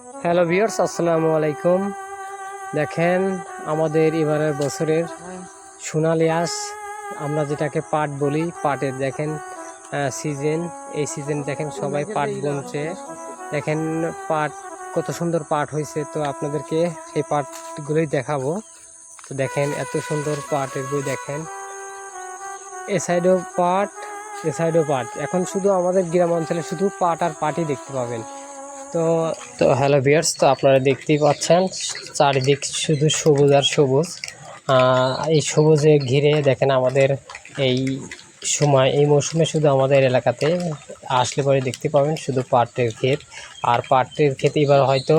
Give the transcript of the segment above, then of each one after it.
Hello viewers, আসসালামু আলাইকুম। দেখেন আমাদের এবারের বছরের সোনালি আঁশ, আমরা যেটাকে পাট বলি, পাটের দেখেন সিজন, এই সিজন দেখেন সবাই পাট বুনছে। দেখেন পাট কত সুন্দর পাট হয়েছে, তো আপনাদেরকে সেই পাটগুলোই দেখাবো। তো দেখেন এত সুন্দর পাটের বই, দেখেন এ সাইডেও পাট, এ সাইডেও পাট। এখন শুধু আমাদের গ্রাম অঞ্চলে শুধু পাট আর পাটই দেখতে পাবেন। তো তো হ্যালো ভিউয়ার্স, তো আপনারা দেখতেই পাচ্ছেন চারিদিক শুধু সবুজ আর সবুজ। এই সবুজে ঘিরে দেখেন আমাদের এই এই মৌসুমে শুধু আমাদের এলাকাতে আসলে পরে দেখতে পাবেন শুধু পাটের ক্ষেত। আর পাটের ক্ষেত এবার হয়তো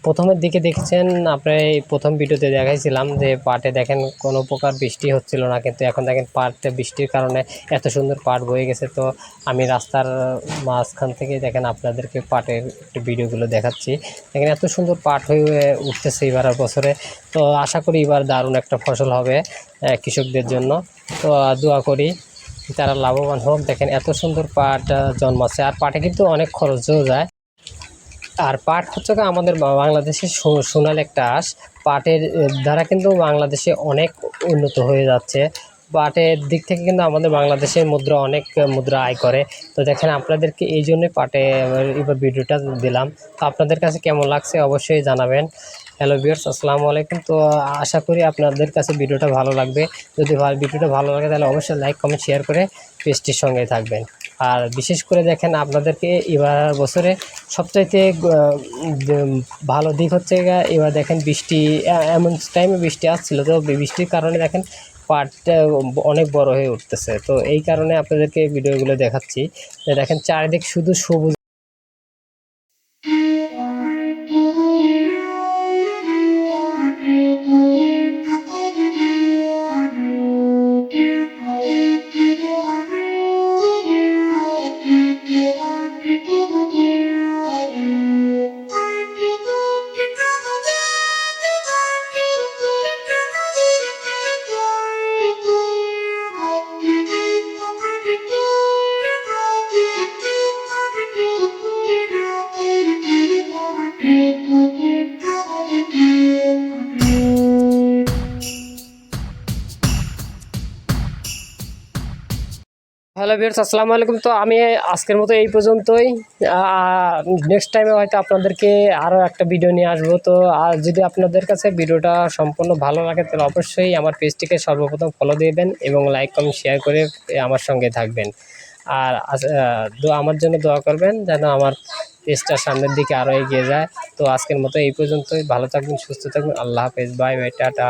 প্রথমের দিকে দেখেছেন, আপনার এই প্রথম ভিডিওতে দেখাইছিলাম যে পাটে দেখেন কোনো প্রকার বৃষ্টি হচ্ছিল না, কিন্তু এখন দেখেন পাটে বৃষ্টির কারণে এত সুন্দর পাট বয়ে গেছে। তো আমি রাস্তার মাঝখান থেকে দেখেন আপনাদেরকে পাটের একটু ভিডিওগুলো দেখাচ্ছি। দেখেন এত সুন্দর পাট হয়ে উঠতেছে এবার বছরে। তো আশা করি এবার দারুণ একটা ফসল হবে কৃষকদের জন্য। তো দোয়া করি তারা লাভবান হোক। দেখেন এত সুন্দর পাট জন্মাচ্ছে, আর পাটে কিন্তু অনেক খরচও যায়। আর পাট হচ্ছে আমাদের বাংলাদেশের সোনালি একটা আঁশ। পাটের দ্বারা কিন্তু বাংলাদেশে অনেক উন্নত হয়ে যাচ্ছে। পাটের দিক থেকে কিন্তু আমাদের বাংলাদেশের মুদ্রা অনেক মুদ্রা আয় করে। তো দেখেন আপনাদেরকে এই জন্যই পাটে এবার ভিডিওটা দিলাম। তো আপনাদের কাছে কেমন লাগছে অবশ্যই জানাবেন। হ্যালো ভিউয়ার্স, আসসালামু আলাইকুম। তো আশা করি আপনাদের কাছে ভিডিওটা ভালো লাগবে। যদি ভিডিওটা ভালো লাগে তাহলে অবশ্যই লাইক কমেন্ট শেয়ার করে পেজটির সঙ্গে থাকবেন। আর বিশেষ করে দেখেন আপনাদেরকে এবার বছরে সবচাইতে ভালো দিক হচ্ছে এবার দেখেন বৃষ্টি, এমন টাইমে বৃষ্টি আসছিল, তো বৃষ্টির কারণে দেখেন পাটটা অনেক বড় হয়ে উঠতেছে। তো এই কারণে আপনাদেরকে ভিডিওগুলো দেখাচ্ছি যে দেখেন চারিদিক শুধু সবুজ। হ্যালো ভিউয়ার্স, আসসালামু আলাইকুম। তো আমি আজকের মতো এই পর্যন্তই। নেক্সট টাইমে হয়তো আপনাদেরকে আরও একটা ভিডিও নিয়ে আসবো। তো যদি আপনাদের কাছে ভিডিওটা সম্পূর্ণ ভালো লাগে তাহলে অবশ্যই আমার পেজটিকে সর্বপ্রথম ফলো দিবেন এবং লাইক কমেন্ট শেয়ার করে আমার সঙ্গে থাকবেন। আর আমার জন্য দোয়া করবেন যেন আমার পেজটা সামনের দিকে আরও এগিয়ে যায়। তো আজকের মতো এই পর্যন্তই। ভালো থাকবেন, সুস্থ থাকবেন। আল্লাহ হাফেজ, বাই বাই, টাটা।